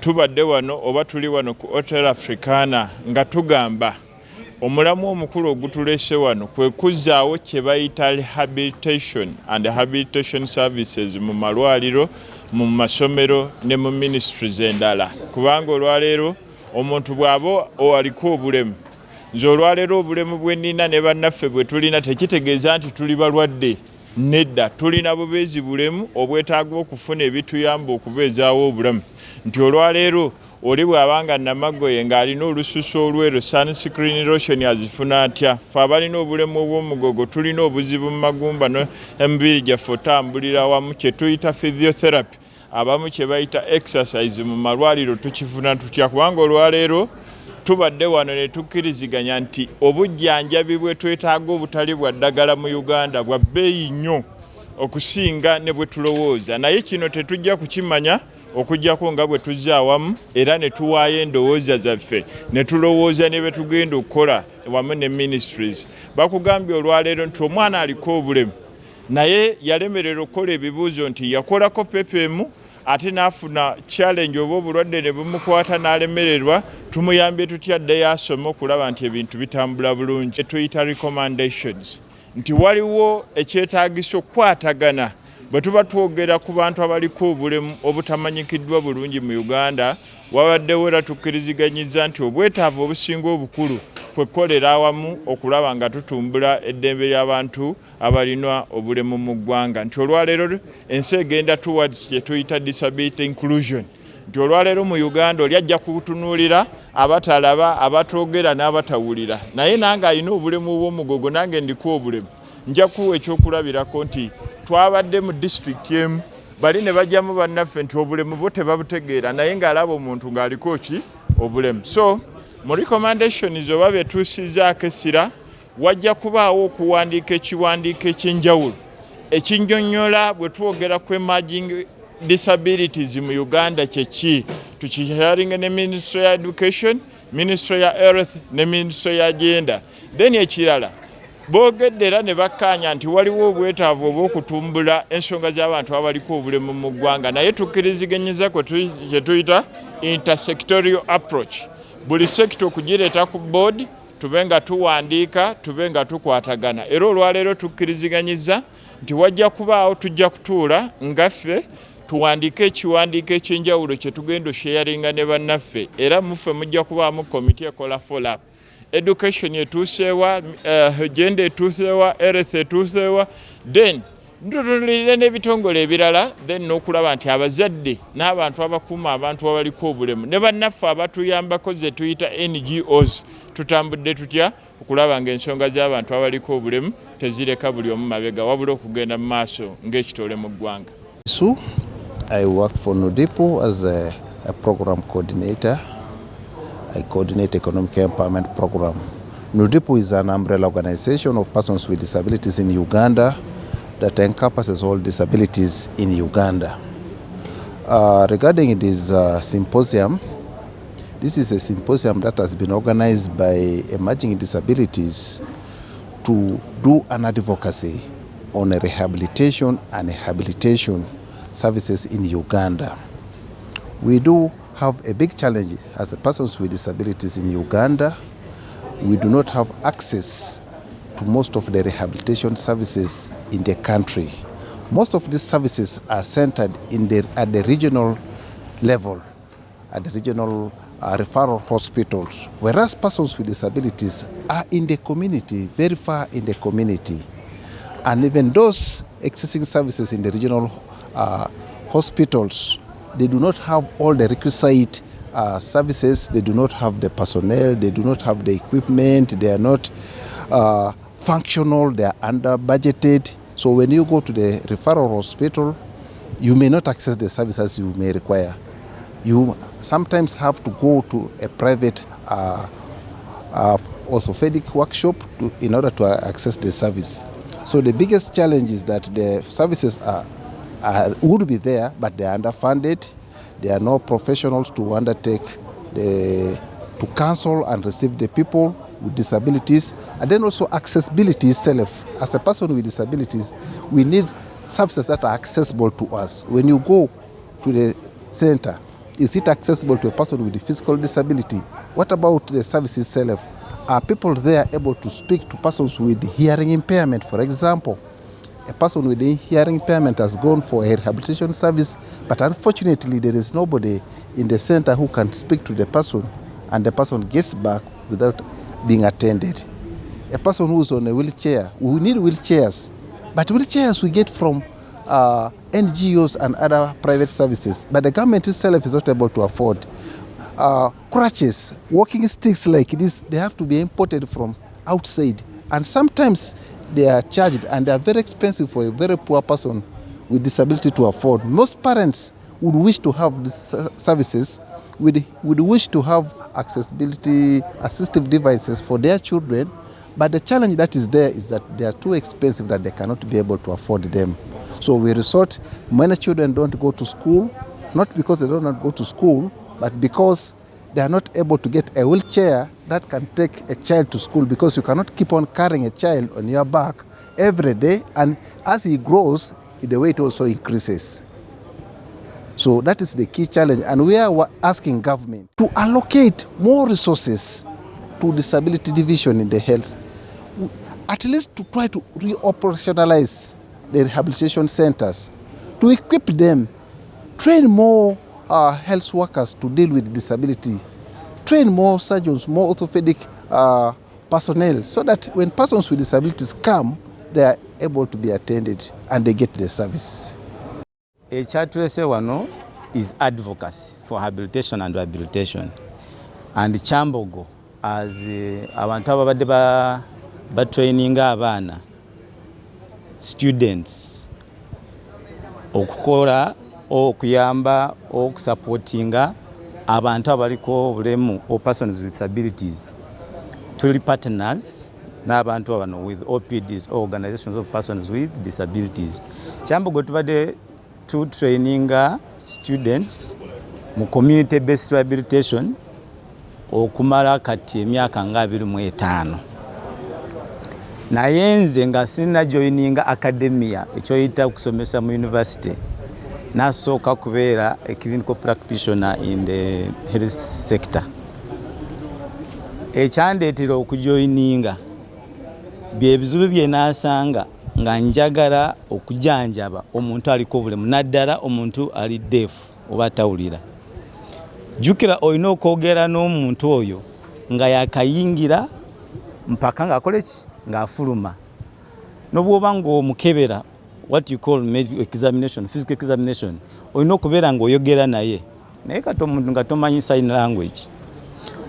tubadde wano oba tuli wano ku Hotel Africana nga tugamba omulamu omukulu ogutulese wano kwe kuzzaawo kye bayita rehabilitation and rehabilitation services mu malwaliro, mu masomero ne mu ministries endala. Kubanga olwaleero omuntu bw'aba aliko obulemu, nze olwaleero obulemu bwe nnina ne bannaffe bwe tulina tekitegeeza nti tuli balwadde. Nedda, tulina bubeezi bulemu obwetaaga okufuna ebituyamba okubeezaawo obulamu. Nti olwaleero oli bw'abanga Namagoye ng'alina olususu olweru sunscreen lotion azifuna atya? Ffe abalina obulemu obw'omugogo tulina obuzibu mu magumba n'emibiri gyaffe otambulira wamu kye tuyita physiotherapy, abamu kye bayita exercise mu malwaliro tukifuna tutya? Kubanga olwaleero tubadde wano ne tukkiriziganya nti obujjanjabi bwe twetaaga obutali bwa ddagala mu Uganda bwa bbeeyi nnyo okusinga ne bwe tulowooza. Naye kino tetujja kukimanya okujjako nga bwe tuzza awamu era ne tuwaayo endowooza zaffe ne tulowooza ne be tugenda okukola wamu ne ministries. Bakugambye olwaleero nti omwana aliko obulemu naye yalemererwa okukola ebibuuzo nti yakolako pepeemu ate n'afuna challenge oba obulwadde ne bumukwata n'alemererwa, tumuyambye tutya addeyo asome okulaba nti ebintu bitambula bulungi. Tuyita recommendations nti waliwo ekyetaagisa okukwatagana bwe tuba twogera ku bantu abaliko obulemu obutamanyikiddwa bulungi mu Uganda. Wabaddewo era tukkiriziganyiza nti obwetaavu obusinga obukulu kwe kukolera awamu okulaba nga tutumbula eddembe ly'abantu abalina obulemu mu ggwanga. Nti olwaleero ensi egenda towards kye tuyita disability inclusion. Nti olwaleero mu Uganda oli ajja kutunuulira abatalaba, abatogera n'abatawulira. Naye nange alina obulemu obw'omugogo, nange ndiko obulemu. Nja kuwa ekyokulabirako nti twabadde mu district emu bali ne bajjamu bannaffe nti obulemu bo tebabutegeera naye ng'alaba omuntu ng'aliko ki obulemu. So mu recommendations oba betuusizzaako essira wajja kubaawo okuwandiika ekiwandiiko eky'enjawulo ekinnyonnyola bwe twogera ku emerging disabilities mu Uganda kyeki, tukihearinge ne Ministry ya Education, Ministry ya Health ne Ministry ya Gender. Then ekirala boogedde era ne bakkaanya nti waliwo obwetaavu obw'okutumbula ensonga z'abantu abaliko obulemu mu ggwanga, naye tukkiriziganyizza kye tuyita intersectorial approach. Buli sekita okugireeta ku board tube nga tuwandiika, tube nga tukwatagana. Era olwaleero tukkiriziganyizza nti wajja kubaawo tujja kutuula ngaffe tuwandiike ekiwandiiko eky'enjawulo kye tugenda osharinga ne bannaffe, era muffe mujja kubaamu komiti ekola follow up. Education etuusewa, gender etuusewa, health etuusewa, then ntutunulire n'ebitongole ebirala, then n'okulaba nti abazadde n'abantu abakuuma abantu abaliko obulemu ne bannaffe abatuyambako ze tuyita NGOs tutambudde tutya okulaba ng'ensonga z'abantu abaliko obulemu tezireka buli omu mabega wabula okugenda mu maaso ng'ekitole mu ggwanga. I work for NUDIPO as a program coordinator. I coordinate economic empowerment program. NUDIPO is an umbrella organization of persons with disabilities in Uganda that encompasses all disabilities in Uganda. Regarding this symposium, this is a symposium that has been organized by Emerging Disabilities to do an advocacy on a rehabilitation and rehabilitation services in Uganda. We do have a big challenge as persons with disabilities in Uganda. We do not have access to most of the rehabilitation services in the country. Most of these services are centered at the regional level, at the regional referral hospitals, whereas persons with disabilities are in the community, very far in the community. And even those accessing services in the regional hospitals, they do not have all the requisite services, they do not have the personnel, they do not have the equipment, they are not functional, they are under budgeted. So when you go to the referral hospital, you may not access the services you may require. You sometimes have to go to a private orthopedic workshop in order to access the service. So the biggest challenge is that the services would be there, but they are underfunded. There are no professionals to undertake to counsel and receive the people with disabilities, and then also accessibility itself. As a person with disabilities, we need services that are accessible to us. When you go to the center, Is it accessible to a person with a physical disability? What about the service itself? Are people there able to speak to persons with hearing impairment? For example, a person with a hearing impairment has gone for a rehabilitation service, but unfortunately there is nobody in the center who can speak to the person, and the person gets back without being attended. A person who's on a wheelchair, we need wheelchairs, but wheelchairs we get from NGOs and other private services, but the government itself is not able to afford. Crutches, walking sticks like this, they have to be imported from outside, and sometimes they are charged, and they are very expensive for a very poor person with disability to afford. Most parents would wish to have these services, would wish to have accessibility assistive devices for their children, but the challenge that is there is that they are too expensive that they cannot be able to afford them. So we resort, many children don't go to school, not because they don't want to go to school, but because they are not able to get a wheelchair that can take a child to school, because you cannot keep on carrying a child on your back every day, and as he grows, the weight also increases. So that is the key challenge, and we are asking government to allocate more resources to disability division in the health, at least to try to re-operationalize the rehabilitation centers, to equip them, train more health workers to deal with disability, train more surgeons, more orthopedic personnel, so that when persons with disabilities come, they are able to be attended and they get the service. Ekyatulese wano is advocacy for habilitation and rehabilitation. And Kyambogo, as abantu ababadde batraininga abaana students okukola okuyamba okusupportinga abantu abaliko obulemu or persons with disabilities. Tuli partners n'abantu abano with OPDs, organizations of persons with disabilities. Kyambogo tubadde to traininga students mu community based rehabilitation okumala kati emyaka nga 25. Naye nze nga sina joininga academia ekyoyita okusomesa mu university, nasooka kubeera a clinical practitioner in the health sector. Ekyandeetera okujoininga byebizibu bye naasanga nga njagala okujanjaba omuntu aliko obulemu, naddala omuntu ali deefu oba atawulira. Jukira olina okwogera n'omuntu oyo nga yakayingira mpaka ng'akola ki, ng'afuluma. N'obwoba ng'omukebera, what you call medical examination, physical examination, olina okubeera ng'oyogera naye. Naye kati omuntu nga tomanyi sign language,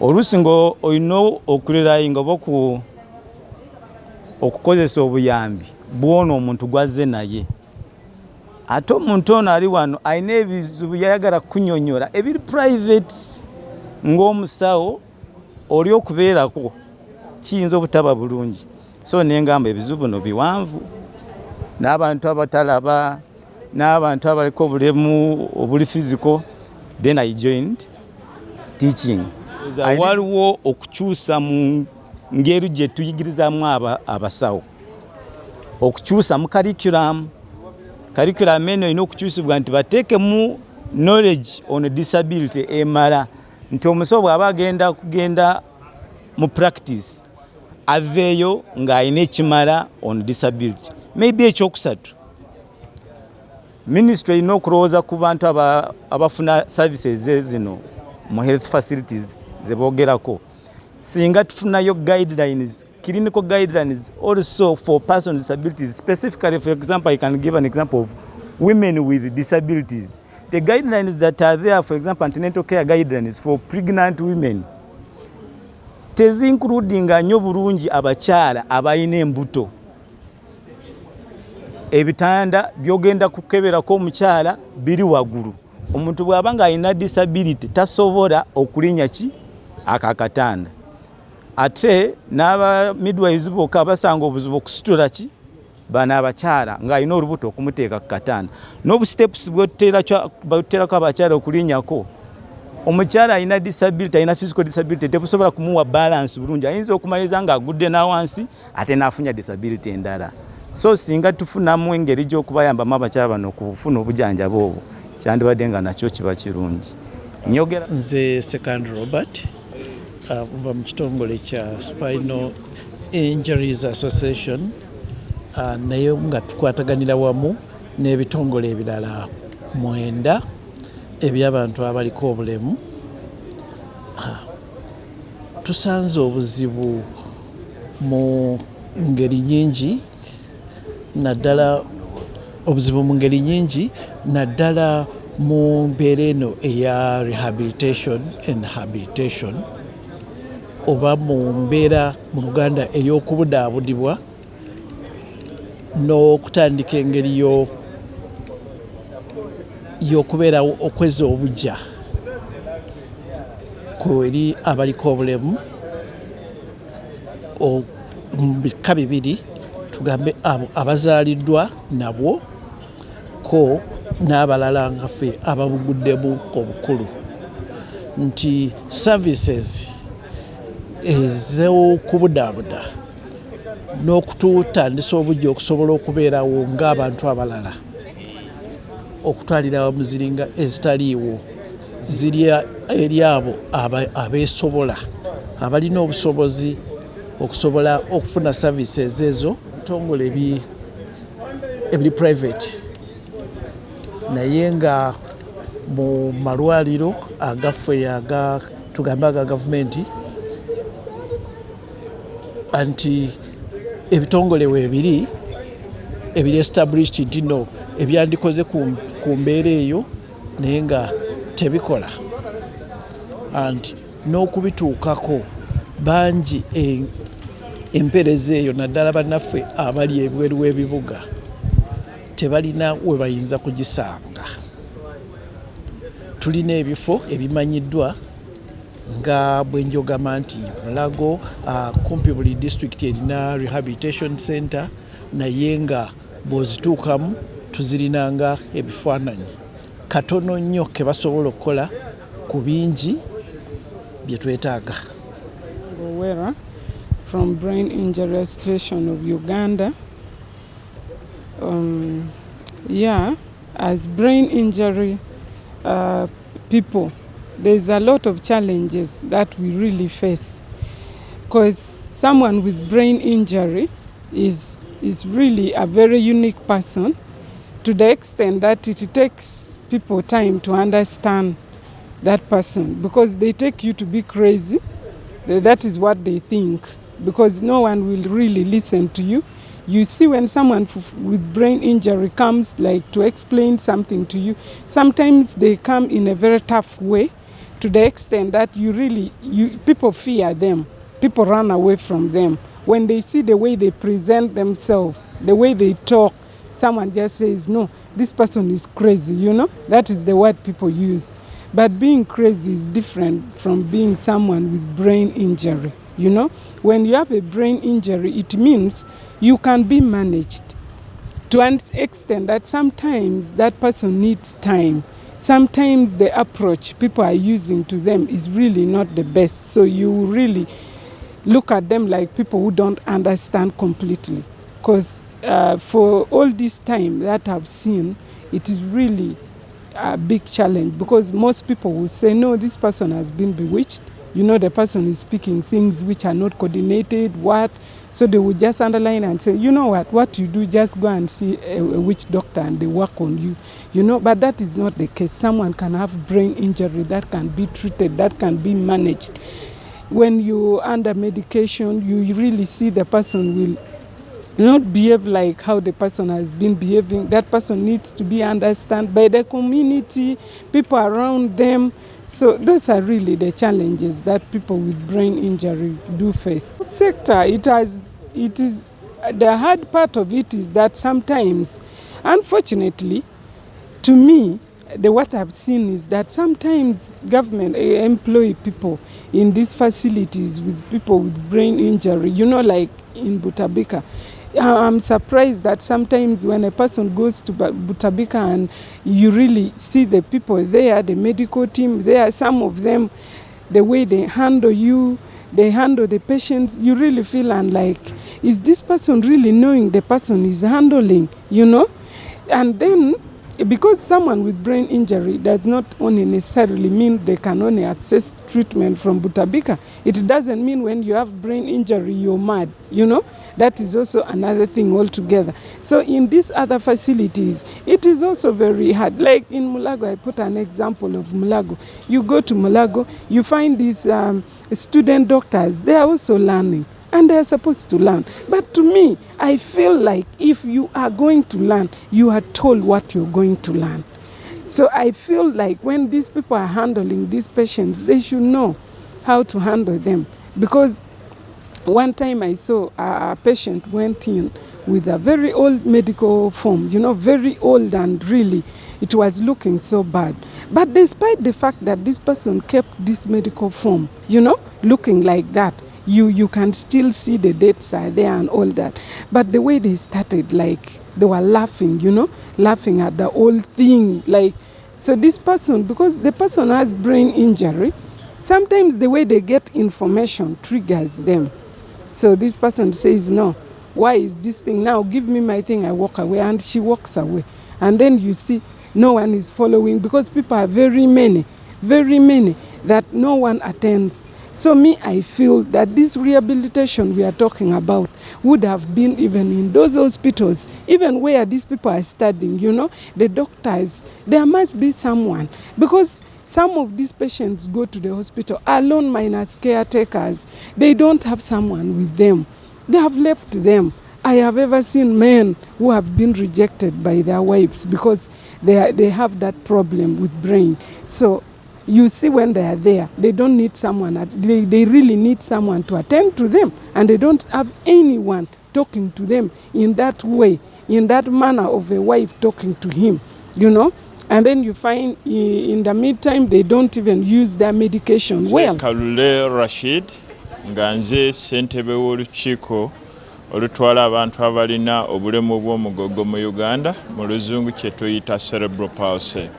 oluusi ng'olina okurerayinga oba okukozesa obuyambi bw'ono omuntu gwazze naye. Ate omuntu ono ali wano alina ebizibu yayagala kunyonyola ebiri private, ng'omusawo oli okubeerako kiyinza obutaba bulungi. So nengamba ebizibu no biwanvu, n'abantu abatalaba, n'abantu abaliko obulemu obuli physical. Then I joined teaching. Waliwo okukyusa mu ngeri gye tuyigirizamu abasawo, okukyusa mu curriculum eno ino okukyusibwa nti bateekemu knowledge on disability emala, nti omusawo bw'aba kugenda mu practice aveeyo ng'alina ekimala on disability. Maybe ekyokusatu, ministry erina okulowooza ku bantu abafuna services zino mu health facilities ze boogerako. Singa tufunayo guidelines, clinical guidelines also for persons with disabilities. Specifically, for example, I can give an example of women with disabilities. The guidelines that are there, for example, antenatal care guidelines for pregnant women, tezi including nnyo bulungi abakyala abalina embuto. Ebitanda byogenda kukeberako omukyala biri waggulu. Omuntu bw'aba nga alina disability tasobola okulinnya ki akakatanda. Ate n'aba midwives bokka basanga obuzibu okusitula ki bana abakyala ng'alina olubuto okumuteeka ku katanda. N'obusteps bw'oteerako abakyala okulinnyako, omukyala alina disability, alina physical disability, tebusobola kumuwa balance bulungi. Ayinza okumaliza ng'agudde na wansi ate n'afunya disability endala. So singa tufunamu engeri gy'okubayambamu abakyala bano okufuna obujjanjabi obwo, kyandibadde nga nakyo kiba kirungi. Nyogera nze Second Robert kuva mu kitongole kya Spinal Injuries Association naye nga tukwataganira wamu n'ebitongole ebirala 9 eby'abantu abaliko obulemu. Tusanze obuzibu mu ngeri nyingi naddala mu mbeera eno eya rehabilitation and habilitation oba mu mbeera mu Luganda ey'okubudaabudibwa n'okutandika engeri y'okubeerawo okweza obujja ku eri abaliko obulemu mu bika bibiri, tugambe abo abazaaliddwa nabwo ko n'abalala nga ffe ababuguddemu obukulu, nti services ez'okubudaabuda n'okututandisa obujja okusobola okubeerawo ng'abantu abalala, okutwalira mu ziringa ezitaliiwo ziri eri abo abeesobola abalina obusobozi okusobola okufuna services ezo. Ebitongole ebiri private naye nga mu malwaliro agaffe tugambe aga gavumenti, anti ebitongole weebiri ebiri established nti no ebyandikoze ku mbeera eyo naye nga tebikola, anti n'okubituukako bangi empeereza eyo naddala bannaffe abali ebweru w'ebibuga tebalina we bayinza kugisanga. Tulina ebifo ebimanyiddwa nga bwe njogama nti Mulago kumpi buli district erina rehabilitation center, naye nga bw'ozituukamu tuzirinanga ebifaananyi katono nnyo ke basobola okukola ku bingi bye twetaaga. Wera from Brain Injury Association of Uganda. As brain injury people, there's a lot of challenges that we really face, because someone with brain injury is really a very unique person, to the extent that it takes people time to understand that person, because they take you to be crazy. That is what they think, because no one will really listen to you. You see, when someone with brain injury comes like to explain something to you, sometimes they come in a very tough way, to the extent that people fear them. People run away from them. When they see the way they present themselves, the way they talk, someone just says, no, this person is crazy, That is the word people use. But being crazy is different from being someone with brain injury, When you have a brain injury, it means you can be managed to an extent that sometimes that person needs time. Sometimes the approach people are using to them is really not the best. So you really look at them like people who don't understand completely. Because for all this time that I've seen, it is really a big challenge, because most people will say, no, this person has been bewitched. The person is speaking things which are not coordinated, so they will just underline and say, what you do, just go and see a witch doctor and they work on you, but that is not the case. Someone can have brain injury that can be treated, that can be managed. When you under medication, you really see the person will not behave like how the person has been behaving. That person needs to be understood by the community, people around them. So those are really the challenges that people with brain injury do face. Sector, it is the hard part of it is that sometimes, unfortunately, to me, what I've seen is that sometimes government employ people in these facilities with people with brain injury, like in Butabika. I'm surprised that sometimes when a person goes to Butabika and you really see the people there, the medical team there, some of them, the way they handle you, they handle the patients, you really feel unlike, is this person really knowing the person is handling, And then because someone with brain injury does not only necessarily mean they can only access treatment from Butabika. It doesn't mean when you have brain injury you're mad, you know. That is also another thing altogether. So in these other facilities, it is also very hard. Like in Mulago, I put an example of Mulago. You go to Mulago, you find these student doctors, they are also learning. And they are supposed to learn. But to me, I feel like if you are going to learn, you are told what you're going to learn. So I feel like when these people are handling these patients, they should know how to handle them. Because one time I saw a patient went in with a very old medical form, you know, very old, and really it was looking so bad. But despite the fact that this person kept this medical form, you know, looking like that, you can still see the dates are there and all that. But the way they started, like they were laughing, you know, laughing at the whole thing. Like, so this person, because the person has brain injury, sometimes the way they get information triggers them. So this person says, no, why is this thing? Now give me my thing, I walk away. And she walks away. And then you see no one is following, because people are very many, that no one attends. So me, I feel that this rehabilitation we are talking about would have been even in those hospitals, even where these people are studying, you know, the doctors, there must be someone. Because some of these patients go to the hospital alone minus caretakers. They don't have someone with them. They have left them. I have ever seen men who have been rejected by their wives because they have that problem with brain. So you see, when they are there, they don't need someone. They really need someone to attend to them, and they don't have anyone talking to them in that way, in that manner of a wife talking to him, you know. And then you find in the meantime, they don't even use their medication well. Kalule Rashid, nganze ssentebe w'olukiiko olutwala abantu abalina obulemu bw'omugogo mu Uganda, mu luzungu kye tuyita cerebral palsy.